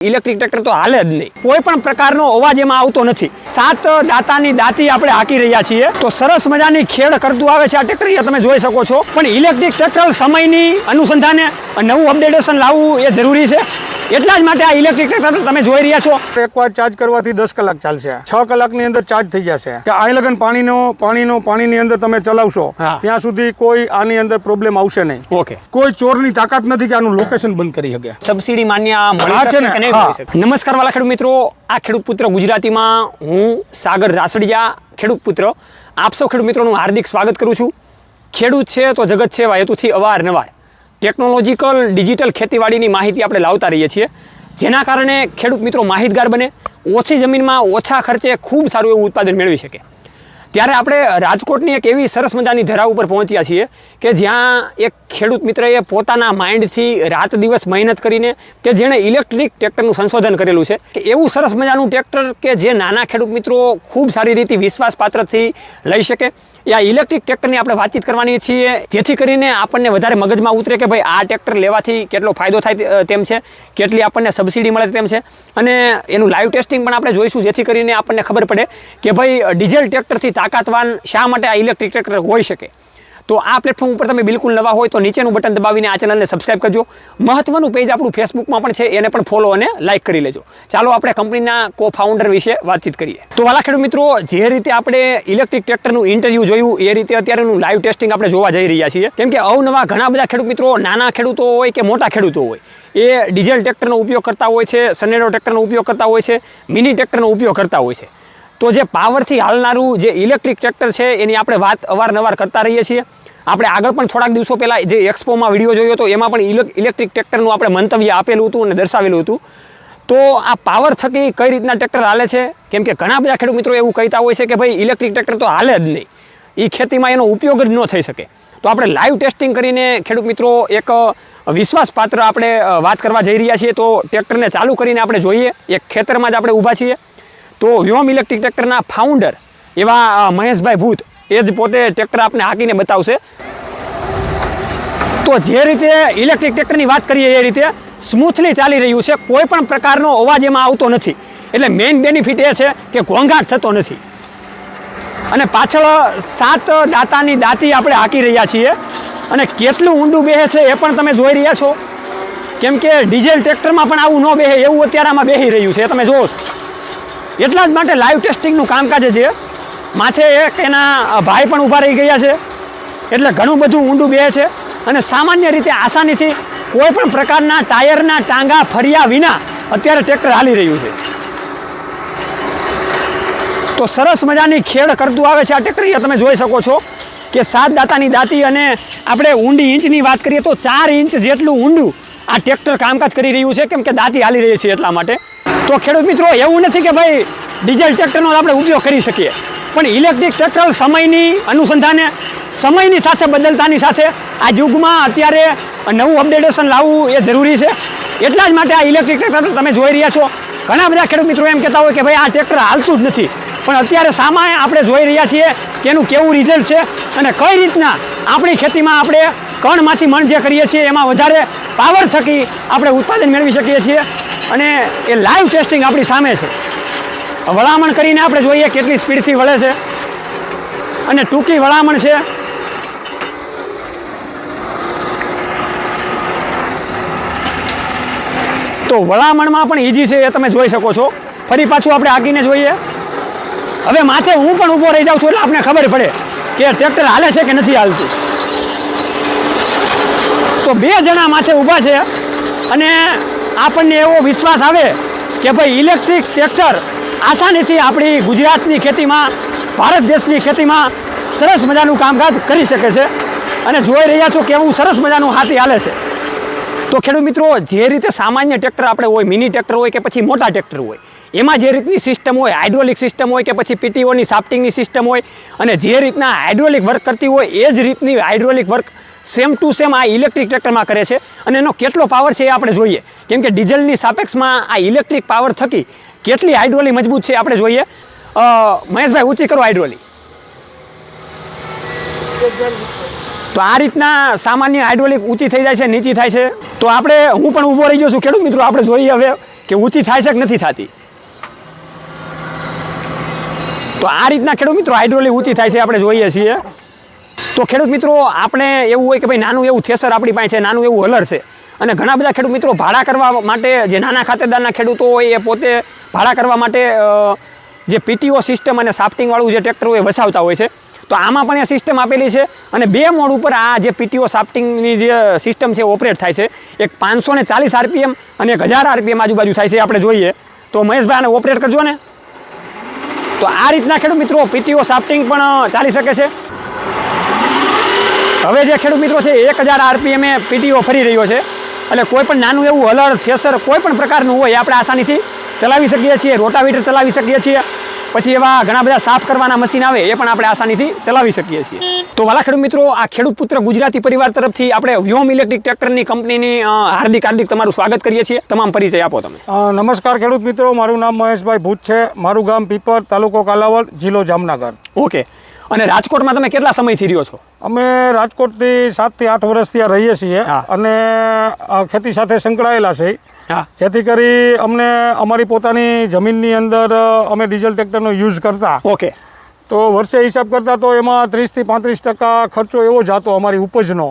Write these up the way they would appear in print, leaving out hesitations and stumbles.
Electric tractor તો હાલે જ નહીં, કોઈ પણ પ્રકારનો અવાજ એમાં આવતો નથી। 7 દાંતાની દાંતી આપણે હાકી રહ્યા છીએ તો સરસ મજાની ખેડ કરતું આવે છે આ ટ્રેક્ટર, તમે જોઈ શકો છો। પણ ઇલેક્ટ્રિક ટ્રેક્ટર સમયની અનુસંધાને નવું અપડેટેશન લાવવું એ જરૂરી છે, એટલા જ માટે આ ઇલેક્ટ્રિક ટ્રેક્ટર તમે જોઈ રહ્યા છો। એકવાર ચાર્જ કરવાથી 10 કલાક ચાલશે, 6 કલાકની અંદર ચાર્જ થઈ જશે। કે આ લગન પાણીની અંદર તમે ચલાવશો ત્યાં સુધી કોઈ આની અંદર પ્રોબ્લેમ આવશે નહીં। ઓકે, કોઈ ચોરની તાકાત નથી કે આનું લોકેશન બંધ કરી શકે। સબસિડી માન્ય મળી છે ને? નમસ્કાર વાલા ખેડૂત મિત્રો, આ ખેડૂત પુત્ર ગુજરાતીમાં હું સાગર રાસડિયા ખેડૂત પુત્ર આપ સૌ ખેડૂત મિત્રોનું હાર્દિક સ્વાગત કરું છું। ખેડૂત છે તો જગત છે, હેતુથી અવારનવાર ટેકનોલોજીકલ ડિજિટલ ખેતીવાડીની માહિતી આપણે લાવતા રહીએ છીએ, જેના કારણે ખેડૂત મિત્રો માહિતગાર બને, ઓછી જમીનમાં ઓછા ખર્ચે ખૂબ સારું એવું ઉત્પાદન મેળવી શકે। ત્યારે આપણે રાજકોટની એક એવી સરસ મજાની ધરા ઉપર પહોંચ્યા છીએ કે જ્યાં એક ખેડૂત મિત્રએ પોતાના માઇન્ડથી રાત દિવસ મહેનત કરીને કે જેણે ઇલેક્ટ્રિક ટ્રેક્ટરનું સંશોધન કરેલું છે કે એવું સરસ મજાનું ટ્રેક્ટર કે જે નાના ખેડૂત મિત્રો ખૂબ સારી રીતે વિશ્વાસપાત્રથી લઈ શકે। આ ઇલેક્ટ્રિક ટ્રેક્ટરની આપણે વાતચીત કરવાની છીએ, જેથી કરીને આપણને વધારે મગજમાં ઉતરે કે ભાઈ આ ટ્રેક્ટર લેવાથી કેટલો ફાયદો થાય તેમ છે, કેટલી આપણને સબસિડી મળે તેમ છે, અને એનું લાઈવ ટેસ્ટિંગ પણ આપણે જોઈશું, જેથી કરીને આપણને ખબર પડે કે ભાઈ ડીઝલ ટ્રેક્ટરથી તાકાતવાન શા માટે આ ઇલેક્ટ્રિક ટ્રેક્ટર હોઈ શકે। તો આ પ્લેટફોર્મ ઉપર તમે બિલકુલ નવા હોય તો નીચેનું બટન દબાવીને આ ચેનલને સબસ્ક્રાઇબ કરજો। મહત્વનું પેજ આપણું ફેસબુકમાં પણ છે, એને પણ ફોલો અને લાઇક કરી લેજો। ચાલો આપણે કંપનીના કો ફાઉન્ડર વિશે વાતચીત કરીએ। તો વાલા ખેડૂત મિત્રો, જે રીતે આપણે ઇલેક્ટ્રિક ટ્રેક્ટરનું ઇન્ટરવ્યૂ જોયું એ રીતે અત્યારેનું લાઈવ ટેસ્ટિંગ આપણે જોવા જઈ રહ્યા છીએ, કેમ કે અવનવા ઘણા બધા ખેડૂત મિત્રો, નાના ખેડૂતો હોય કે મોટા ખેડૂતો હોય, એ ડીઝલ ટ્રેક્ટરનો ઉપયોગ કરતા હોય છે, સનેડો ટ્રેક્ટરનો ઉપયોગ કરતા હોય છે, મિની ટ્રેક્ટરનો ઉપયોગ કરતા હોય છે। તો જે પાવરથી હાલનારું જે ઇલેક્ટ્રિક ટ્રેક્ટર છે એની આપણે વાત અવારનવાર કરતા રહીએ છીએ। આપણે આગળ પણ થોડાક દિવસો પહેલાં જે એક્સપોમાં વિડીયો જોયો હતો એમાં પણ ઇલેક્ટ્રિક ટ્રેક્ટરનું આપણે મંતવ્ય આપેલું હતું અને દર્શાવેલું હતું। તો આ પાવર થકી કઈ રીતના ટ્રેક્ટર હાલે છે, કેમ કે ઘણા બધા ખેડૂત મિત્રો એવું કહેતા હોય છે કે ભાઈ ઇલેક્ટ્રિક ટ્રેક્ટર તો હાલે જ નહીં, એ ખેતીમાં એનો ઉપયોગ જ ન થઈ શકે। તો આપણે લાઈવ ટેસ્ટિંગ કરીને ખેડૂત મિત્રો એક વિશ્વાસપાત્ર આપણે વાત કરવા જઈ રહ્યા છીએ। તો ટ્રેક્ટરને ચાલુ કરીને આપણે જોઈએ, એક ખેતરમાં જ આપણે ઊભા છીએ। તો વ્યોમ ઇલેક્ટ્રિક ટ્રેક્ટરના ફાઉન્ડર એવા મહેશભાઈ ભૂત એ જ પોતે ટ્રેક્ટર આપણે હાંકીને બતાવશે। તો જે રીતે ઇલેક્ટ્રિક ટ્રેક્ટરની વાત કરીએ એ રીતે સ્મૂથલી ચાલી રહ્યું છે, કોઈ પણ પ્રકારનો અવાજ એમાં આવતો નથી, એટલે મેઇન બેનિફિટ એ છે કે ઘોંઘાટ થતો નથી। અને પાછળ 7 દાંતાની દાંતી આપણે હાંકી રહ્યા છીએ, અને કેટલું ઊંડું બેહે છે એ પણ તમે જોઈ રહ્યા છો, કેમ કે ડીઝલ ટ્રેક્ટરમાં પણ આવું ન બેહે એવું અત્યારે આમાં બેહી રહ્યું છે, તમે જુઓ। એટલા જ માટે લાઈવ ટેસ્ટિંગનું કામકાજ છે, માથે એક એના ભાઈ પણ ઊભા રહી ગયા છે, એટલે ઘણું બધું ઊંડું બેહે છે, અને સામાન્ય રીતે આસાનીથી કોઈ પણ પ્રકારના ટાયરના ટાંગા ફર્યા વિના અત્યારે ટ્રેક્ટર હાલી રહ્યું છે। તો સરસ મજાની ખેડ કરતું આવે છે આ ટ્રેક્ટર, તમે જોઈ શકો છો કે 7 દાંતાની દાંતી, અને આપણે ઊંડી ઇંચની વાત કરીએ તો 4 ઇંચ જેટલું ઊંડું આ ટ્રેક્ટર કામકાજ કરી રહ્યું છે, કેમ કે દાંતી હાલી રહી છે એટલા માટે। તો ખેડૂત મિત્રો, એવું નથી કે ભાઈ ડીઝલ ટ્રેક્ટરનો આપણે ઉપયોગ કરી શકીએ, પણ ઇલેક્ટ્રિક ટ્રેક્ટર સમયની અનુસંધાને, સમયની સાથે બદલતાની સાથે આ યુગમાં અત્યારે નવું અપડેટેશન લાવવું એ જરૂરી છે, એટલા જ માટે આ ઇલેક્ટ્રિક ટ્રેક્ટર તમે જોઈ રહ્યા છો। ઘણા બધા ખેડૂત મિત્રો એમ કહેતા હોય કે ભાઈ આ ટ્રેક્ટર હાલતું જ નથી, પણ અત્યારે સામે આપણે જોઈ રહ્યા છીએ કે એનું કેવું રિઝલ્ટ છે, અને કઈ રીતના આપણી ખેતીમાં આપણે કણમાંથી મણ જે કરીએ છીએ એમાં વધારે પાવર થકી આપણે ઉત્પાદન મેળવી શકીએ છીએ, અને એ લાઈવ ટેસ્ટિંગ આપણી સામે છે। વળામણ કરીને આપણે જોઈએ કેટલી સ્પીડથી વળે છે, અને ટૂંકી વળામણ છે। તો વળામણમાં પણ ઈઝી છે એ તમે જોઈ શકો છો। ફરી પાછું આપણે આગીને જોઈએ। હવે માથે હું પણ ઊભો રહી જાઉં છું, એટલે આપણે ખબર પડે કે ટ્રેક્ટર હાલે છે કે નથી હાલતું। તો 2 જણા માથે ઊભા છે, અને આપણને એવો વિશ્વાસ આવે કે ભાઈ ઇલેક્ટ્રિક ટ્રેક્ટર આસાનીથી આપણી ગુજરાતની ખેતીમાં, ભારત દેશની ખેતીમાં સરસ મજાનું કામકાજ કરી શકે છે, અને જોઈ રહ્યા છો કેવું સરસ મજાનું હાથી હાલે છે। તો ખેડૂત મિત્રો, જે રીતે સામાન્ય ટ્રેક્ટર આપણે હોય, મિની ટ્રેક્ટર હોય કે પછી મોટા ટ્રેક્ટર હોય, એમાં જે રીતની સિસ્ટમ હોય, હાઇડ્રોલિક સિસ્ટમ હોય કે પછી પીટીઓની સાફ્ટિંગની સિસ્ટમ હોય, અને જે રીતના હાઇડ્રોલિક વર્ક કરતી હોય એ જ રીતની hydraulic work same to same આ ઇલેક્ટ્રિક ટ્રેક્ટરમાં કરે છે। અને એનો કેટલો પાવર છે એ આપણે જોઈએ, કેમ કે ડીઝલની સાપેક્ષમાં આ ઇલેક્ટ્રિક પાવર થકી કેટલી હાઇડ્રોલી મજબૂત છે આપણે જોઈએ। મહેશભાઈ, ઊંચી કરો હાઇડ્રોલી। તો આ રીતના સામાન્ય હાઇડ્રોલિક ઊંચી થઈ જાય છે, નીચી થાય છે। તો આપણે હું પણ ઊભો રહી ગયો છું ખેડૂત મિત્રો, આપણે જોઈએ હવે કે ઊંચી થાય છે કે નથી થતી. તો આ રીતના ખેડૂત મિત્રો હાઇડ્રોલિક ઊંચી થાય છે આપણે જોઈએ છીએ. તો ખેડૂત મિત્રો આપણે એવું હોય કે ભાઈ નાનું એવું થ્રેસર આપણી પાસે છે, નાનું એવું હલર છે, અને ઘણા બધા ખેડૂત મિત્રો ભાડા કરવા માટે જે નાના ખાતેદારના ખેડૂતો હોય એ પોતે ભાડા કરવા માટે જે પીટીઓ સિસ્ટમ અને સાફ્ટિંગવાળું જે ટ્રેક્ટર હોય એ વસાવતા હોય છે. તો આમાં પણ એ સિસ્ટમ આપેલી છે અને 2 મોડ ઉપર આ જે પીટીઓ સાફ્ટિંગની જે સિસ્ટમ છે ઓપરેટ થાય છે. એક 540 આરપીએમ અને 1000 આરપીએમ આજુબાજુ થાય છે આપણે જોઈએ. તો મહેશભાઈ આને ઓપરેટ કરજો ને. તો આ રીતના ખેડૂત મિત્રો પીટીઓ સાફ્ટિંગ પણ ચાલી શકે છે. હવે જે ખેડૂત મિત્રો છે 1000 આરપીએમ પીટીઓ ફરી રહ્યો છે. એટલે કોઈ પણ નાનું એવું હલર થ્રેસર કોઈ પણ પ્રકારનું હોય આપણે આસાનીથી ચલાવી શકીએ છીએ. રોટાવીટર ચલાવી શકીએ છીએ. પછી એવા ઘણા બધા સાફ કરવાના મશીન આવે એ પણ આપણે આસાનીથી ચલાવી શકીએ છીએ. તો વાલા ખેડૂત મિત્રો, આ ખેડૂત પુત્ર ગુજરાતી પરિવાર તરફથી આપણે વ્યોમ ઇલેક્ટ્રિક ટ્રેક્ટરની કંપનીની હાર્દિક તમારું સ્વાગત કરીએ છીએ. તમામ પરિચય આપો તમે. નમસ્કાર ખેડૂત મિત્રો, મારું નામ મહેશભાઈ ભૂત છે. મારું ગામ પીપર, તાલુકો કાલાવડ, જિલ્લો જામનગર. ઓકે. અને રાજકોટમાં તમે કેટલા સમયથી રહ્યો છો? અમે રાજકોટથી 7 થી 8 વર્ષથી રહીએ છીએ અને ખેતી સાથે સંકળાયેલા છે. જેથી કરી અમને અમારી પોતાની જમીનની અંદર અમે ડીઝલ ટ્રેક્ટરનો યુઝ કરતા. ઓકે. તો વર્ષે હિસાબ કરતા તો એમાં 30 થી 35% ખર્ચો એવો જતો અમારી ઉપજનો,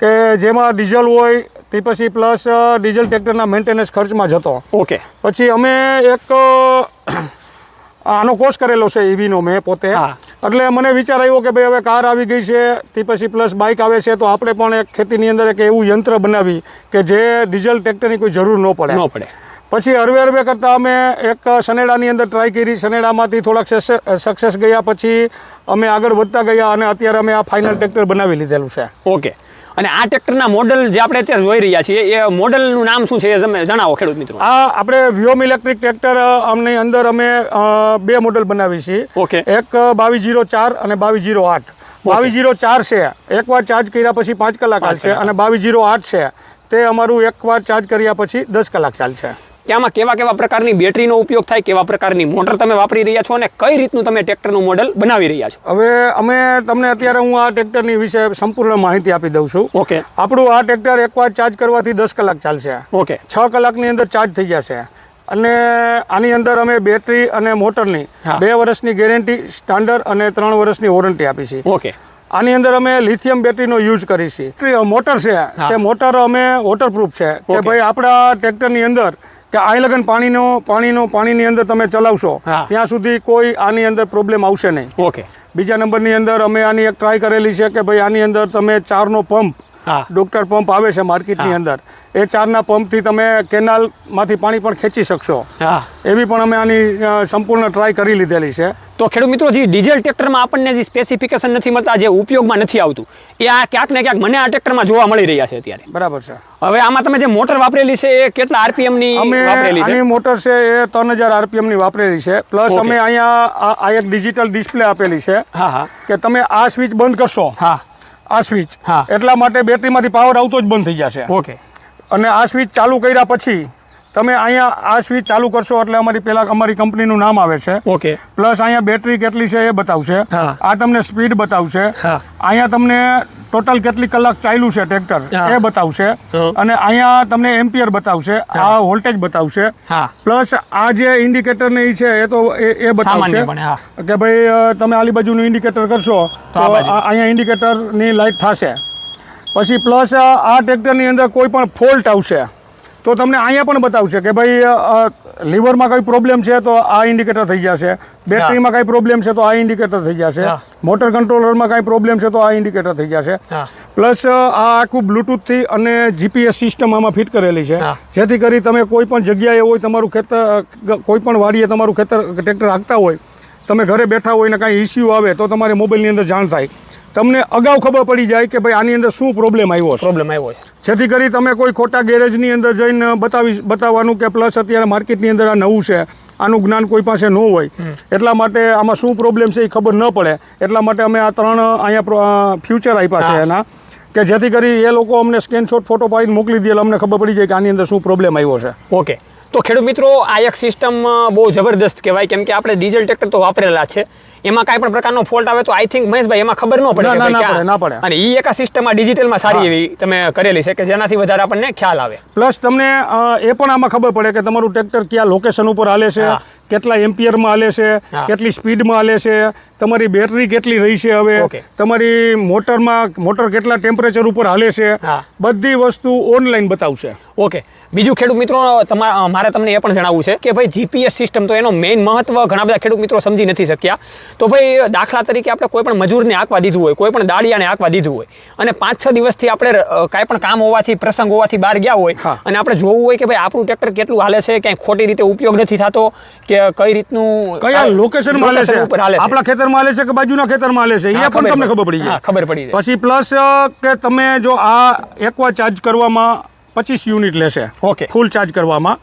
કે જેમાં ડીઝલ હોય તે પછી પ્લસ ડીઝલ ટ્રેક્ટરના મેન્ટેનન્સ ખર્ચમાં જતો. ઓકે. પછી અમે એક આનો કોર્સ કરેલો છે ઈવીનો મેં પોતે. એટલે મને વિચાર આવ્યો કે ભાઈ હવે કાર આવી ગઈ છે તે પછી પ્લસ બાઇક આવે છે, તો આપણે પણ એક ખેતીની અંદર એક એવું યંત્ર બનાવી કે જે ડીઝલ ટ્રેક્ટરની કોઈ જરૂર ન પડે. પછી હરવે કરતાં અમે એક સનેડાની અંદર ટ્રાય કરી. સનેડામાંથી થોડાક સક્સેસ ગયા, પછી અમે આગળ વધતા ગયા અને અત્યારે અમે આ ફાઇનલ ટ્રેક્ટર બનાવી લીધેલું છે. ઓકે. અને આ ટ્રેક્ટરના મોડલ જે આપણે અત્યારે જોઈ રહ્યા છીએ એ મોડલનું નામ શું છે એ તમે જણાવો ખેડૂત મિત્રો. આ આપણે વ્યોમ ઇલેક્ટ્રિક ટ્રેક્ટર આમની અંદર અમે 2 મોડલ બનાવી છીએ. ઓકે. એક 2204 અને 2208. 2204 છે એકવાર ચાર્જ કર્યા પછી 5 કલાક ચાલશે, અને 2208 છે તે અમારું એકવાર ચાર્જ કર્યા પછી 10 કલાક ચાલશે. ત્યાંમાં કેવા પ્રકારની બેટરીનો ઉપયોગ થાય, કેવા પ્રકારની મોટર તમે વાપરી રહ્યા છો અને કઈ રીતનું તમે ટ્રેક્ટરનું મોડલ બનાવી રહ્યા છો? હવે અમે તમને અત્યારે હું આ ટ્રેક્ટરની વિશે સંપૂર્ણ માહિતી આપી દઉં છું. ઓકે. આપણું આ ટ્રેક્ટર એકવાર ચાર્જ કરવાથી 10 કલાક ચાલશે. ઓકે. 6 કલાકની અંદર ચાર્જ થઈ જશે. અને આની અંદર અમે બેટરી અને મોટરની 2 વર્ષની ગેરંટી સ્ટાન્ડર્ડ અને 3 વર્ષની વોરંટી આપી છે. ઓકે. આની અંદર અમે લિથિયમ બેટરીનો યુઝ કરી છે. મોટર છે તે મોટર અમે વોટરપ્રૂફ છે કે ભાઈ આપણા ટ્રેક્ટરની અંદર કે અહીં લગન પાણીની અંદર તમે ચલાવશો ત્યાં સુધી કોઈ આની અંદર પ્રોબ્લેમ આવશે નહીં. ઓકે. બીજા નંબરની અંદર અમે આની એક ટ્રાય કરેલી છે કે ભાઈ આની અંદર તમે 4નો પંપ, ડોક્ટર પંપ આવે છે માર્કેટની અંદર, એ 4ના પંપથી તમે કેનાલમાંથી પાણી પણ ખેંચી શકશો. એવી પણ અમે આની સંપૂર્ણ ટ્રાય કરી લીધેલી છે. તો ખેડૂત મિત્રો, જે ડીઝલ ટ્રેક્ટરમાં આપણને જે સ્પેસિફિકેશન નથી મળતા, જે ઉપયોગમાં નથી આવતું, એ આ ક્યાંક ને ક્યાંક મને આ ટ્રેક્ટરમાં જોવા મળી રહ્યા છે અત્યારે. બરાબર છે. હવે આમાં તમે જે મોટર વાપરેલી છે એ કેટલા આરપીએમની વાપરેલી છે? આની મોટર છે એ 3000 આરપીએમની વાપરેલી છે. પ્લસ અમે અહીંયા આ એક ડિજિટલ ડિસ્પ્લે આપેલી છે કે તમે આ સ્વિચ બંધ કરશો, આ સ્વિચ એટલા માટે બેટરીમાંથી પાવર આવતો જ બંધ થઈ જશે. ઓકે. અને આ સ્વિચ ચાલુ કર્યા પછી તમે અહીંયા આ સ્વિચ ચાલુ કરશો એટલે અમારી કંપનીનું નામ આવે છે. ઓકે. પ્લસ અહીંયા બેટરી કેટલી છે એ બતાવશે. આ તમને સ્પીડ બતાવશે. અહીંયા તમને ટોટલ કેટલી કલાક ચાલ્યું છે ટ્રેક્ટર એ બતાવશે. અને અહીંયા તમને એમ્પિયર બતાવશે, આ વોલ્ટેજ બતાવશે. પ્લસ આ જે ઇન્ડિકેટર ને છે એ તો એ બતાવશે કે ભાઈ તમે આલી બાજુનું ઇન્ડિકેટર કરશો તો અહીંયા ઇન્ડિકેટરની લાઇટ થશે. પછી પ્લસ આ ટ્રેક્ટરની અંદર કોઈ પણ ફોલ્ટ આવશે તો તમને અહીંયા પણ બતાવશે કે ભાઈ લીવરમાં કંઈ પ્રોબ્લેમ છે તો આ ઇન્ડિકેટર થઈ જશે, બેટરીમાં કંઈ પ્રોબ્લેમ છે તો આ ઇન્ડિકેટર થઈ જશે, મોટર કંટ્રોલરમાં કંઈ પ્રોબ્લેમ છે તો આ ઇન્ડિકેટર થઈ જશે. પ્લસ આ આખું બ્લૂટૂથથી અને જીપીએસ સિસ્ટમ આમાં ફિટ કરેલી છે, જેથી કરી તમે કોઈ પણ જગ્યાએ હોય તમારું ખેતર, કોઈ પણ વાડીએ તમારું ટ્રેક્ટર હાંકતા હોય, તમે ઘરે બેઠા હોય ને કાંઈ ઇસ્યુ આવે તો તમારે મોબાઈલની અંદર જાણ થાય, તમને અગાઉ ખબર પડી જાય કે ભાઈ આની અંદર શું પ્રોબ્લેમ આવ્યો છે. જેથી કરી તમે કોઈ ખોટા ગેરેજની અંદર જઈને બતાવવાનું કે પ્લસ અત્યારે માર્કેટની અંદર આ નવું છે, આનું જ્ઞાન કોઈ પાસે ન હોય, એટલા માટે આમાં શું પ્રોબ્લેમ છે એ ખબર ન પડે, એટલા માટે અમે આ 3 અહીંયા ફ્યુચર આપ્યા છે એના, કે જેથી કરી એ લોકો અમને સ્ક્રીનશોટ ફોટો પાડીને મોકલી દે એટલે અમને ખબર પડી જાય કે આની અંદર શું પ્રોબ્લેમ આવ્યો છે. ઓકે. તો ખેડૂત મિત્રો આ એક સિસ્ટમ બહુ જબરદસ્ત કહેવાય, કેમ કે આપણે ડીઝલ ટ્રેક્ટર તો વાપરેલા છે, એમાં કાંઈ પણ પ્રકારનો ફોલ્ટ આવે તો આઈ થિંક મહેશભાઈ એમાં ખબર ન પડે ના પડે. અને એ એક સિસ્ટમમાં ડિજિટલમાં સારી એવી તમે કરેલી છે કે જેનાથી વધારે આપણને ખ્યાલ આવે. પ્લસ તમને એ પણ આમાં ખબર પડે કે તમારું ટ્રેક્ટર કયા લોકેશન ઉપર હાલે છે, કેટલા એમ્પિયરમાં હાલે છે, કેટલી સ્પીડમાં હાલે છે, તમારી બેટરી કેટલી રહી છે, હવે તમારી મોટર કેટલા ટેમ્પરેચર ઉપર હાલે છે, બધી વસ્તુ ઓનલાઈન બતાવશે. ઓકે, બીજું ખેડૂત મિત્રો મારે તમને એ પણ જણાવવું છે કે ભાઈ જીપીએસ સિસ્ટમ તો એનો મેઇન મહત્વ ઘણા બધા ખેડૂત મિત્રો સમજી નથી શક્યા. તો ભાઈ દાખલા તરીકે આપણે કોઈ પણ મજૂરને આંકવા દીધું હોય, કોઈ પણ દાળિયાને આંકવા દીધું હોય અને 5-6 દિવસથી આપણે કાંઈ પણ કામ હોવાથી, પ્રસંગ હોવાથી બહાર ગયા હોય અને આપણે જોવું હોય કે ભાઈ આપણું ટ્રેક્ટર કેટલું હાલે છે, ક્યાંય ખોટી રીતે ઉપયોગ નથી થતો કે કઈ રીતનું કયા લોકેશનમાં હાલે છે, આપણા ખેતરમાં હાલે છે કે બાજુના ખેતરમાં હાલે છે, એ પણ તમને ખબર પડી જાય. ખબર પડી જાય. પછી પ્લસ કે તમે જો આ એકવાર ચાર્જ કરવામાં 25 યુનિટ લેશે, ઓકે, ફૂલ ચાર્જ કરવામાં.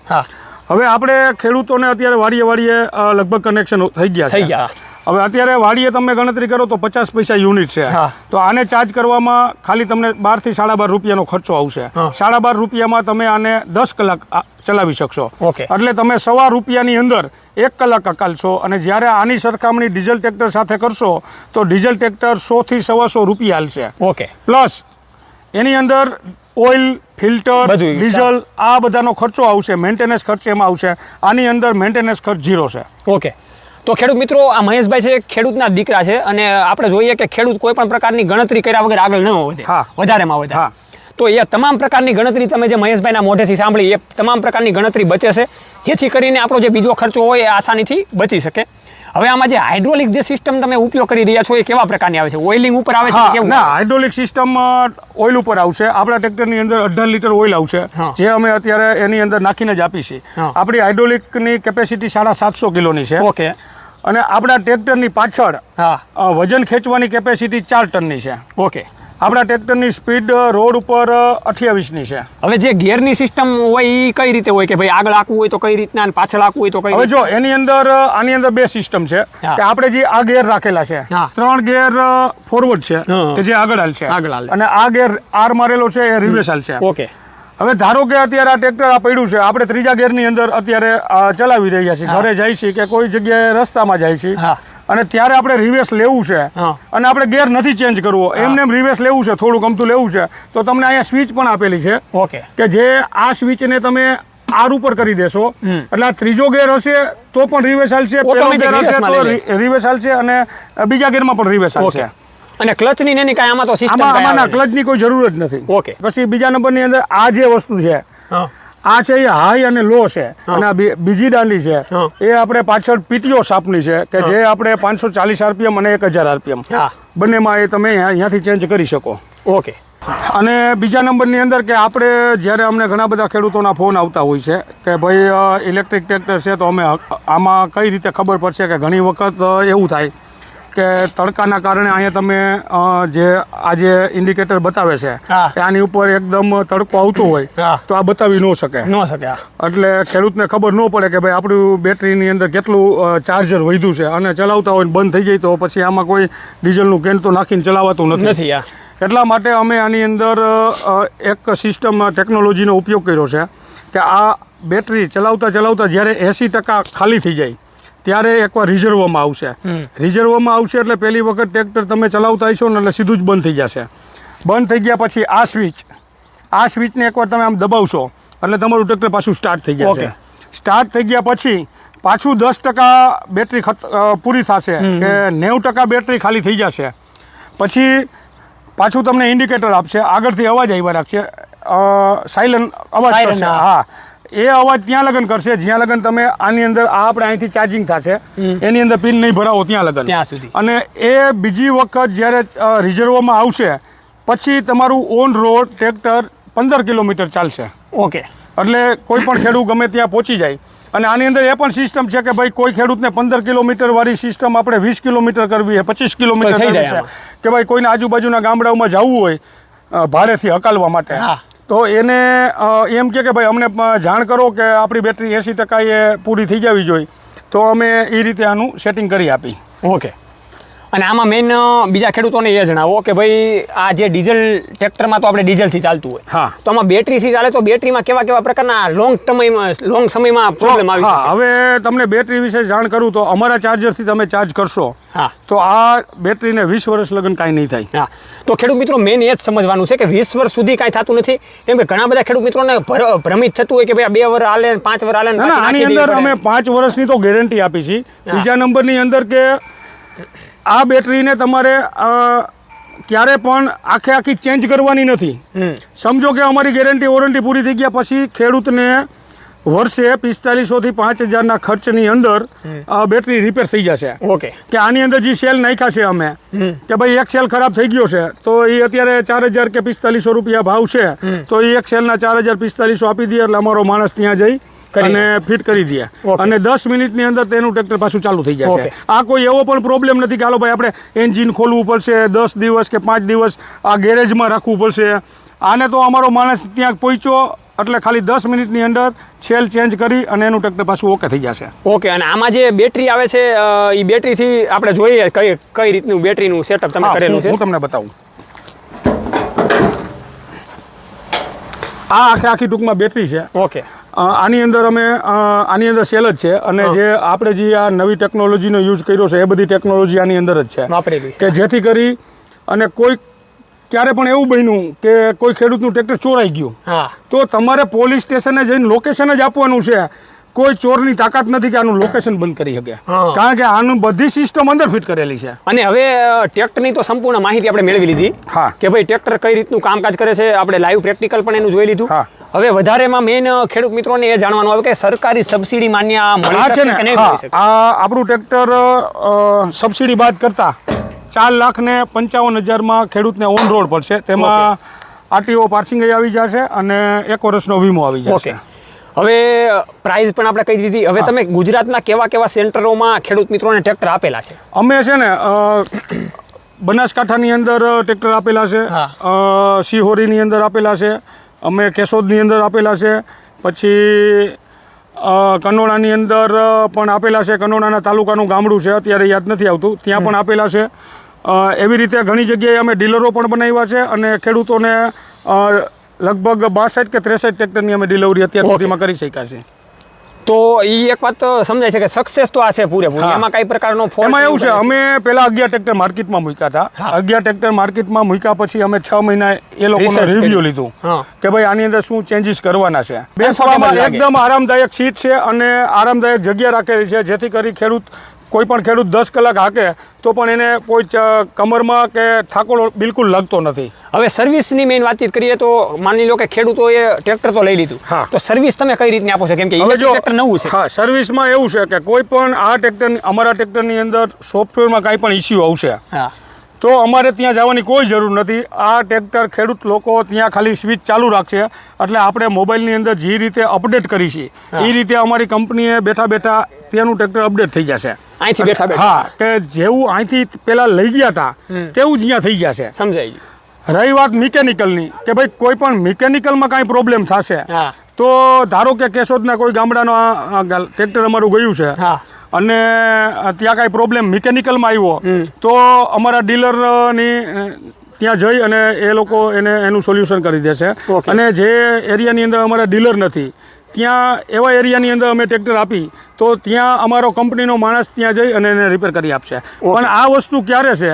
હવે આપણે ખેડૂતોને અત્યારે વાડીએ લગભગ કનેક્શન થઈ ગયા. હવે અત્યારે વાડીએ તમે ગણતરી કરો તો 50 પૈસા યુનિટ છે. તો આને ચાર્જ કરવામાં ખાલી તમને 12 થી 12.5 રૂપિયાનો ખર્ચો આવશે. 12.5 રૂપિયામાં તમે આને 10 કલાક ચલાવી શકશો. એટલે તમે ₹1.25 અંદર 1 કલાક હકાલશો. અને જ્યારે આની સરખામણી ડીઝલ ટ્રેક્ટર સાથે કરશો તો ડીઝલ ટ્રેક્ટર 100 થી 125 રૂપિયા હાલશે. ઓકે, પ્લસ એની અંદર ઓઇલ, ફિલ્ટર, ડીઝલ આ બધાનો ખર્ચો આવશે, મેન્ટેનન્સ ખર્ચ એમાં આવશે. આની અંદર મેન્ટેનન્સ ખર્ચ 0 છે. ઓકે, તો ખેડૂત મિત્રો આ મહેશભાઈ છે ખેડૂતના દીકરા છે અને આપણે જોઈએ કે ખેડૂત કોઈ પણ પ્રકારની ગણતરી કર્યા વગર આગળ ન વધે, વધારેમાં વધારે. તો એ તમામ પ્રકારની ગણતરી તમે જે મહેશભાઈના મોઢેથી સાંભળી એ તમામ પ્રકારની ગણતરી બચે છે, જેથી કરીને આપણો જે બીજો ખર્ચો હોય એ આસાનીથી બચી શકે. હવે આમાં જે હાઇડ્રોલિક જે સિસ્ટમ તમે ઉપયોગ કરી રહ્યા છો એ કેવા પ્રકારની આવે છે? ઓઇલિંગ ઉપર આવે છે? કેવું? ના, હાઇડ્રોલિક સિસ્ટમ ઓઇલ ઉપર આવશે. આપણા ટ્રેક્ટરની અંદર 18 લીટર ઓઇલ આવશે, જે અમે અત્યારે એની અંદર નાખીને જ આપી છીએ. આપણી હાઇડ્રોલિકની કેપેસિટી 750 કિલોની છે. ઓકે, અને આપણા ટ્રેક્ટરની પાછળ વજન ખેંચવાની કેપેસિટી 4 ટનની છે. ઓકે, આપણા ટ્રેક્ટરની સ્પીડ રોડ ઉપર 28ની છે. હવે જે ગિયરની સિસ્ટમ હોય એ કઈ રીતે હોય કે ભાઈ આગળ આંકવું હોય તો કઈ રીતના અને પાછળ આંકવું હોય તો કઈ? હવે જો આની અંદર 2 સિસ્ટમ છે કે આપણે જે આ ગિયર રાખેલા છે, 3 ગિયર ફોરવર્ડ છે કે જે આગળ હાલશે, અને આ ગિયર આર મારેલો છે એ રિવર્સ હાલશે. ઓકે, હવે ધારો કે અત્યારે આ ટ્રેક્ટર આ પડ્યું છે, આપણે 3જા ગિયરની અંદર અત્યારે ચલાવી રહ્યા છીએ, ઘરે જાય છે કે કોઈ જગ્યાએ રસ્તામાં જાય છે, અને ત્યારે આપણે રિવર્સ લેવું છે અને આપણે ગિયર નથી ચેન્જ કરવો, એમને એમ રિવર્સ લેવું છે, થોડું ગમતું લેવું છે, તો તમને અહીંયા સ્વિચ પણ આપેલી છે. ઓકે, કે જે આ સ્વિચને તમે આર ઉપર કરી દેશો એટલે આ 3જો ગિયર હશે તો પણ રિવર્સ હાલશે, પહેલો ગિયર હશે તો રિવર્સ હાલશે, અને બીજા ગિયરમાં પણ રિવર્સ હાલશે. અને ક્લચની ને કાંઈ આમાં તો સિસ્ટમ આમાં ક્લચની કોઈ જરૂર જ નથી. ઓકે, પછી બીજા નંબરની અંદર આ જે વસ્તુ છે, આ છે એ હાઈ અને લો છે, અને આ બીજી દાંડી છે એ આપણે પાછળ પીટીઓ શાફ્ટની છે કે જે આપણે 540 RPM અને 1000 RPM બંનેમાં એ તમે અહીંયાથી ચેન્જ કરી શકો. ઓકે, અને બીજા નંબરની અંદર કે આપણે જ્યારે અમને ઘણા બધા ખેડૂતોના ફોન આવતા હોય છે કે ભાઈ ઇલેક્ટ્રિક ટ્રેક્ટર છે તો અમે આમાં કઈ રીતે ખબર પડશે, કે ઘણી વખત એવું થાય કે તડકાના કારણે અહીંયા તમે જે આ જે ઇન્ડિકેટર બતાવે છે આની ઉપર એકદમ તડકો આવતો હોય તો આ બતાવી ન શકે. એટલે ખેડૂતને ખબર ન પડે કે ભાઈ આપણું બેટરીની અંદર કેટલું ચાર્જર વધ્યું છે, અને ચલાવતા હોય બંધ થઈ જાય તો પછી આમાં કોઈ ડીઝલનું કેન તો નાખીને ચલાવાતું નથી. એટલા માટે અમે આની અંદર એક સિસ્ટમ ટેકનોલોજીનો ઉપયોગ કર્યો છે કે આ બેટરી ચલાવતા જ્યારે 80% ખાલી થઈ જાય ત્યારે એકવાર રિઝર્વમાં આવશે. એટલે પહેલી વખત ટ્રેક્ટર તમે ચલાવતા હશો ને એટલે સીધું જ બંધ થઈ જશે. બંધ થઈ ગયા પછી આ સ્વિચને એકવાર તમે આમ દબાવશો એટલે તમારું ટ્રેક્ટર પાછું સ્ટાર્ટ થઈ જશે. સ્ટાર્ટ થઈ ગયા પછી પાછું 10% બેટરી પૂરી થશે કે 90% બેટરી ખાલી થઈ જશે. પછી પાછું તમને ઇન્ડિકેટર આપશે, આગળથી અવાજ આવ્યા રાખશે, સાયલન્ટ અવાજ કરશે. એ અવાજ ત્યાં લગન કરશે જ્યાં લગન તમે આની અંદર આપણે અહીંથી ચાર્જિંગ થશે, એની અંદર પિન નહીં ભરાવો ત્યાં લગન. અને એ બીજી વખત જ્યારે રિઝર્વમાં આવશે પછી તમારું ઓન રોડ ટ્રેક્ટર 15 કિલોમીટર ચાલશે. ઓકે, એટલે કોઈ પણ ખેડૂત ગમે ત્યાં પહોંચી જાય. અને આની અંદર એ પણ સિસ્ટમ છે કે ભાઈ કોઈ ખેડૂતને 15 કિલોમીટર વાળી સિસ્ટમ આપણે 20 કિલોમીટર કરવી છે, 25 કિલોમીટર કરવી છે, કે ભાઈ કોઈને આજુબાજુના ગામડાઓમાં જવું હોય ભાડેથી હકાલવા માટે, તો એને એમ કે ભાઈ અમને જાણ કરો કે આપણી બેટરી 80% એ પૂરી થઈ જવી જોઈએ, તો અમે એ રીતે આનું સેટિંગ કરી આપી. ઓકે, અને આમાં મેઇન બીજા ખેડૂતોને એ જણાવો કે ભાઈ આ જે ડીઝલ ટ્રેક્ટરમાં તો આપણે ડીઝલથી ચાલતું હોય, હા, તો આમાં બેટરીથી ચાલે તો બેટરીમાં કેવા પ્રકારના લોંગ સમયમાં પ્રોબ્લેમ આવી શકે? હવે તમને બેટરી વિશે જાણ કરું તો અમારા ચાર્જરથી તમે ચાર્જ કરશો તો આ બેટરીને 20 વર્ષ લગન કાંઈ નહીં થાય. હા, તો ખેડૂત મિત્રો મેઇન એ જ સમજવાનું છે કે 20 વર્ષ સુધી કાંઈ થતું નથી. કેમ કે ઘણા બધા ખેડૂત મિત્રોને ભ્રમિત થતું હોય કે ભાઈ 2 વર્ષ હાલે 5 વર્ષ હાલે. ના, આની અંદર અમે 5 વર્ષની તો ગેરંટી આપી છે. બીજા નંબરની અંદર કે આ બેટરીને તમારે ક્યારે પણ આખી ચેન્જ કરવાની નથી. સમજો કે અમારી ગેરંટી વોરંટી પૂરી થઈ ગયા પછી ખેડૂતને વર્ષે 4500 થી 5000 ખર્ચની અંદર બેટરી રિપેર થઈ જશે. ઓકે, કે આની અંદર જે સેલ નાખ્યા છે અમે કે ભાઈ એક સેલ ખરાબ થઈ ગયો છે તો એ અત્યારે 4000 કે 4500 રૂપિયા ભાવ છે, તો એ એક સેલના 4000-4500 આપી દે એટલે અમારો માણસ ત્યાં જઈ અને ફિટ કરી દે અને 10 મિનિટની અંદર તેનું ટ્રેક્ટર પાછું ચાલુ થઈ જશે. આ કોઈ એવો પણ પ્રોબ્લેમ નથી કે હાલો ભાઈ આપણે એન્જિન ખોલવું પડશે, 10 દિવસ કે 5 દિવસ આ ગેરેજમાં રાખવું પડશે. આને તો અમારો માણસ ત્યાં પહોંચ્યો એટલે ખાલી 10 મિનિટની અંદર સેલ ચેન્જ કરી અને એનું ટ્રેક્ટર પાછું ઓકે થઈ જશે. ઓકે, અને આમાં જે બેટરી આવે છે એ બેટરીથી આપણે જોઈએ કઈ રીતનું બેટરીનું સેટઅપ તમે કરેલું છે. હું તમને બતાવું. આ આખી ટૂંકમાં બેટરી છે. ઓકે, આની અંદર અમે આની અંદર સેલ જ છે અને જે આપણે જે આ નવી ટેકનોલોજીનો યુઝ કર્યો છે એ બધી ટેકનોલોજી આની અંદર જ છે કે જેથી કરી અને કોઈ ક્યારે પણ એવું બન્યું કે કોઈ ખેડૂતનું ટ્રેક્ટર ચોરાઈ ગયું તો તમારે પોલીસ સ્ટેશને જઈને લોકેશન જ આપવાનું છે. કોઈ ચોરની તાકાત નથી કે આનું લોકેશન બંધ કરી શકે, કારણ કે આનું બધી સિસ્ટમ અંદર ફિટ કરેલી છે. અને હવે ટ્રેક્ટરની તો સંપૂર્ણ માહિતી આપણે મેળવી લીધી કે ભાઈ ટ્રેક્ટર કઈ રીતનું કામકાજ કરે છે. આપણે લાઈવ પ્રેક્ટિકલ પણ એનું જોઈ લીધું. હવે વધારેમાં મેઇન ખેડૂત મિત્રોને એ જાણવાનું આવે કે સરકારી સબસિડી માન્ય મળી શકે કે નહીં મળી શકે? આ આપણું ટ્રેક્ટર સબસિડી બાદ કરતા 4,55,000 ખેડૂતને ઓન રોડ પડશે. તેમાં આરટીઓ પાર્સિંગ આવી જશે અને 1 વર્ષનો વીમો આવી જશે. હવે પ્રાઇસ પણ આપણે કહી દીધી. હવે તમે ગુજરાતના કેવા સેન્ટરોમાં ખેડૂત મિત્રોને ટ્રેક્ટર આપેલા છે? અમે છે ને બનાસકાંઠાની અંદર ટ્રેક્ટર આપેલા છે, શિહોરીની અંદર આપેલા છે, અમે કેશોદની અંદર આપેલા છે, પછી કનોડાની અંદર પણ આપેલા છે. કનોડાના તાલુકાનું ગામડું છે, અત્યારે યાદ નથી આવતું, ત્યાં પણ આપેલા છે. એવી રીતે ઘણી જગ્યાએ અમે ડીલરો પણ બનાવ્યા છે અને ખેડૂતોને લગભગ 62 કે 63 ટ્રેક્ટરની અમે ડિલિવરી અત્યાર સુધીમાં કરી શક્યા છે. તો એ એક વાત સમજાય છે કે સક્સેસ તો આ છે પૂરેપૂરી, એમાં કઈ પ્રકારનો ફોલ્ટ? એમાં એવું છે, અમે પહેલા 11 ટ્રેક્ટર માર્કેટમાં મૂક્યા હતા. 11 ટ્રેક્ટર માર્કેટમાં મૂક્યા પછી અમે 6 મહિના એ લોકોનો રિવ્યુ લીધું કે ભાઈ આની અંદર શું ચેન્જીસ કરવાના છે. બેસવામાં એકદમ આરામદાયક સીટ છે અને આરામદાયક જગ્યા રાખેલી છે, જેથી કરી કોઈ પણ ખેડૂત 10 કલાક હાકે તો પણ એને કોઈ કમરમાં કે થાકો બિલકુલ લાગતો નથી. હવે સર્વિસની મેઇન વાતચીત કરીએ તો માની લો કે ખેડૂતોએ ટ્રેક્ટર તો લઈ લીધું, તો સર્વિસ તમે કઈ રીતની આપો છો? કેમ કે ટ્રેક્ટર નવું છે. હા, સર્વિસમાં એવું છે કે કોઈ પણ અમારા ટ્રેક્ટરની અંદર સોફ્ટવેરમાં કાંઈ પણ ઇસ્યુ આવશે તો અમારે ત્યાં જવાની કોઈ જરૂર નથી. આ ટ્રેક્ટર ખેડૂત લોકો ત્યાં ખાલી સ્વિચ ચાલુ રાખશે એટલે આપણે મોબાઈલની અંદર જે રીતે અપડેટ કરી છે એ રીતે અમારી કંપનીએ બેઠા તેનું ટ્રેક્ટર અપડેટ થઈ જશે અહીંથી બેઠા. હા, કે જેવું અહીંથી પેલા લઈ ગયા હતા તેવું જ અહીંયા થઈ ગયા છે. સમજાઈ ગયું. રહી વાત મિકેનિકલની કે ભાઈ કોઈ પણ મિકેનિકલમાં કાંઈ પ્રોબ્લેમ થશે તો ધારો કે કેશોદના કોઈ ગામડાનો ટ્રેક્ટર અમારું ગયું છે અને ત્યાં કાંઈ પ્રોબ્લેમ મિકેનિકલમાં આવ્યો તો અમારા ડીલરની ત્યાં જઈ અને એ લોકો એનું સોલ્યુશન કરી દેશે. અને જે એરિયાની અંદર અમારા ડીલર નથી ત્યાં એવા એરિયાની અંદર અમે ટ્રેક્ટર આપી તો ત્યાં અમારો કંપનીનો માણસ ત્યાં જઈ અને એને રિપેર કરી આપશે. પણ આ વસ્તુ ક્યારે છે?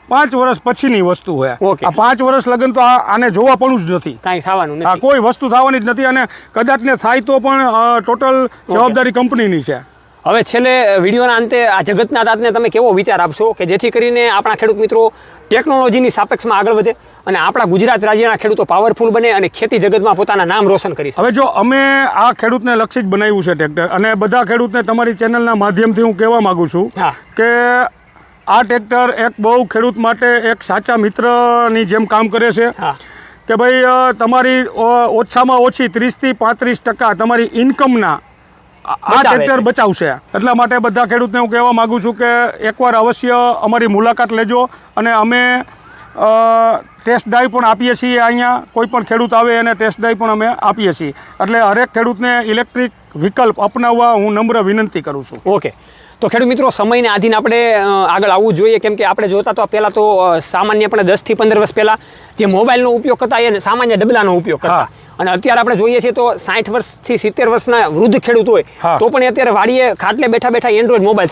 5 વર્ષ પછીની વસ્તુ હોય. આ 5 વર્ષ લગન તો આને જોવા પણ જ નથી, કાંઈ થવાનું નથી, કોઈ વસ્તુ થવાની જ નથી. અને કદાચ ને થાય તો પણ ટોટલ જવાબદારી કંપનીની છે. હવે છેલ્લે વિડીયોના અંતે આ જગતના તાતને તમે કેવો વિચાર આપશો કે જેથી કરીને આપણા ખેડૂત મિત્રો ટેકનોલોજીની સાપેક્ષમાં આગળ વધે અને આપણા ગુજરાત રાજ્યના ખેડૂતો પાવરફુલ બને અને ખેતી જગતમાં પોતાના નામ રોશન કરી શકે? હવે જો અમે આ ખેડૂતને લક્ષિત બનાવ્યું છે ટ્રેક્ટર, અને બધા ખેડૂતને તમારી ચેનલના માધ્યમથી હું કહેવા માગું છું કે આ ટ્રેક્ટર એક બહુ ખેડૂત માટે એક સાચા મિત્રની જેમ કામ કરે છે. કે ભાઈ તમારી ઓછામાં ઓછી 30 થી 35% તમારી ઇન્કમના આ ટ્રેક્ટર બચાવશે. એટલા માટે બધા ખેડૂતને હું કહેવા માગું છું કે એકવાર અવશ્ય અમારી મુલાકાત લેજો અને અમે ટેસ્ટ ડ્રાઈવ પણ આપીએ છીએ. અહીંયા કોઈ પણ ખેડૂત આવે એને ટેસ્ટ ડ્રાઈવ પણ અમે આપીએ છીએ. એટલે હરેક ખેડૂતને ઇલેક્ટ્રિક વિકલ્પ અપનાવવા હું નમ્ર વિનંતી કરું છું. ઓકે, તો ખેડૂત મિત્રો સમયને આધીન આપણે આગળ આવવું જોઈએ, કેમ કે આપણે જોતા તો પહેલાં તો સામાન્યપણે 10 થી 15 વર્ષ પહેલાં જે મોબાઈલનો ઉપયોગ કરતા એ સામાન્ય ડબલાનો ઉપયોગ કરતા, અને અત્યારે આપણે જોઈએ છીએ તો 60 વર્ષથી 70 વર્ષના વૃદ્ધ ખેડૂત હોય તો પણ અત્યારે વાડીએ ખાટલે બેઠા બેઠા એન્ડ્રોઈડ મોબાઈલ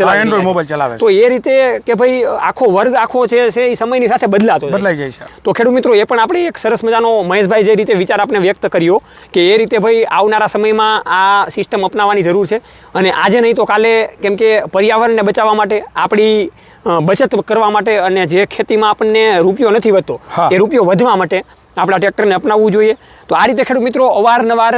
ચલાવે. તો એ રીતે કે ભાઈ આખો વર્ગ આખો છે એ સમયની સાથે બદલાઈ જાય છે. તો ખેડૂત મિત્રો એ પણ આપણે એક સરસ મજાનો મહેશભાઈ જે રીતે વિચાર આપણે વ્યક્ત કર્યો કે એ રીતે ભાઈ આવનારા સમયમાં આ સિસ્ટમ અપનાવવાની જરૂર છે, અને આજે નહીં તો કાલે, કેમ કે પર્યાવરણને બચાવવા માટે, આપણી બચત કરવા માટે, અને જે ખેતીમાં આપણને રૂપિયો નથી વધતો એ રૂપિયો વધવા માટે આપણા ટ્રેક્ટરને અપનાવવું જોઈએ. તો આ રીતે ખેડૂત મિત્રો અવારનવાર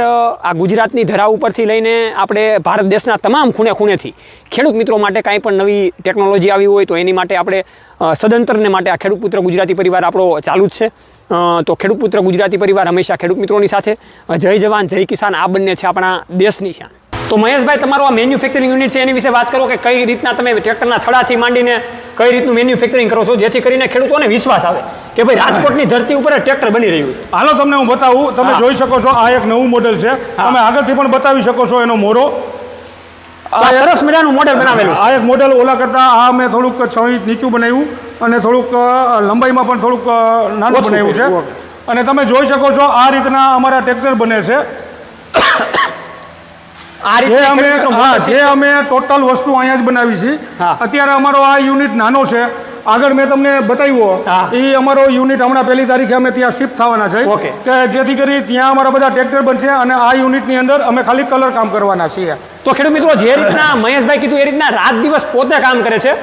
આ ગુજરાતની ધરા ઉપરથી લઈને આપણે ભારત દેશના તમામ ખૂણે ખૂણેથી ખેડૂત મિત્રો માટે કાંઈ પણ નવી ટેકનોલોજી આવી હોય તો એની માટે આપણે સદંતરને માટે આ ખેડૂત પુત્ર ગુજરાતી પરિવાર આપણો ચાલુ જ છે. તો ખેડૂત પુત્ર ગુજરાતી પરિવાર હંમેશા ખેડૂત મિત્રોની સાથે. જય જવાન જય કિસાન, આ બંને છે આપણા દેશની શાન. તો મહેશભાઈ, તમારું આ મેન્યુફેક્ચરિંગ યુનિટ છે એની વિશે વાત કરો કે કઈ રીતના તમે ટ્રેક્ટરના થડાથી માંડીને કઈ રીતનું મેન્યુફેક્ચરિંગ કરો છો જેથી કરીને ખેડૂતોને વિશ્વાસ આવે કે ભાઈ રાજકોટની ધરતી ઉપર ટ્રેક્ટર બની રહ્યું છે. હાલો તમને હું બતાવું. તમે જોઈ શકો છો આ એક નવું મોડેલ છે. તમે આગળથી પણ બતાવી શકો છો એનો મોરો. આ સરસ મજાનું મોડેલ બનાવેલું છે. આ એક મોડેલ ઓલા કરતાં આ મેં થોડુંક 6 ઇંચ નીચું બનાવ્યું અને થોડુંક લંબાઈમાં પણ થોડુંક નાનું બનાવ્યું છે. અને તમે જોઈ શકો છો આ રીતના અમારા ટ્રેક્ટર બને છે. જે અમે ટોટલ વસ્તુ અહીંયા જ બનાવી છે. અત્યારે અમારો આ યુનિટ નાનો છે. આગળ મેં તમને બતાવ્યો એ અમારો યુનિટ હમણાં 1 તારીખે અમે ત્યાં શિફ્ટ થવાના છે કે જેથી કરી ત્યાં અમારા બધા ટ્રેક્ટર બનશે અને આ યુનિટની અંદર અમે ખાલી કલર કામ કરવાના છીએ. તો ખેડૂત મિત્રો, જે રીતના મહેશભાઈ કીધું એ રીતના રાત દિવસ પોતે કામ કરે છે.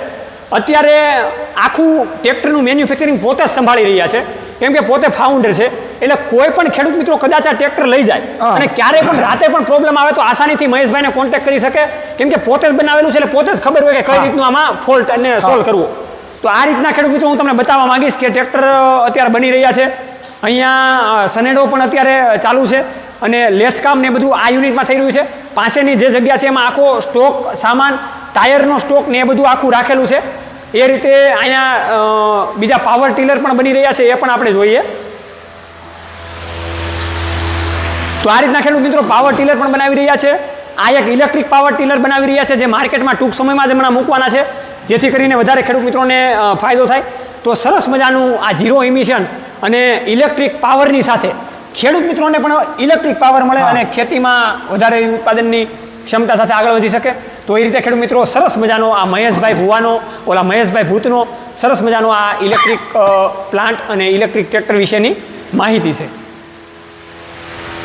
અત્યારે આખું ટ્રેક્ટરનું મેન્યુફેક્ચરિંગ પોતે જ સંભાળી રહ્યા છે, કેમ કે પોતે ફાઉન્ડર છે. એટલે કોઈ પણ ખેડૂત મિત્રો કદાચ આ ટ્રેક્ટર લઈ જાય અને ક્યારેય પણ રાતે પણ પ્રોબ્લેમ આવે તો આસાનીથી મહેશભાઈને કોન્ટેક્ટ કરી શકે, કેમ કે પોતે જ બનાવેલું છે એટલે પોતે જ ખબર હોય કે કઈ રીતનું આમાં ફોલ્ટ અને સોલ્વ કરવું. તો આ રીતના ખેડૂત મિત્રો હું તમને બતાવવા માંગીશ કે ટ્રેક્ટર અત્યારે બની રહ્યા છે. અહીંયા સનેડો પણ અત્યારે ચાલુ છે અને લેથકામ ને બધું આ યુનિટમાં થઈ રહ્યું છે. પાસેની જે જગ્યા છે એમાં આખો સ્ટોક સામાન, ટાયરનો સ્ટોક ને એ બધું આખું રાખેલું છે. એ રીતે અહીંયા બીજા પાવર ટીલર પણ બની રહ્યા છે, એ પણ આપણે જોઈએ. તો આ રીતના ખેડૂત મિત્રો પાવર ટીલર પણ બનાવી રહ્યા છે. આ એક ઇલેક્ટ્રિક પાવર ટીલર બનાવી રહ્યા છે જે માર્કેટમાં ટૂંક સમયમાં જ હમણાં મૂકવાના છે, જેથી કરીને વધારે ખેડૂત મિત્રોને ફાયદો થાય. તો સરસ મજાનું આ ઝીરો ઇમિશન અને ઇલેક્ટ્રિક પાવરની સાથે ખેડૂત મિત્રોને પણ ઇલેક્ટ્રિક પાવર મળે અને ખેતીમાં વધારે ઉત્પાદનની ક્ષમતા સાથે આગળ વધી શકે. તો એ રીતે ખેડૂત મિત્રો સરસ મજાનો આ મહેશભાઈ ભુવાનો, ઓલા મહેશભાઈ ભૂતનો સરસ મજાનો આ ઇલેક્ટ્રિક પ્લાન્ટ અને ઇલેક્ટ્રિક ટ્રેક્ટર વિશેની માહિતી છે.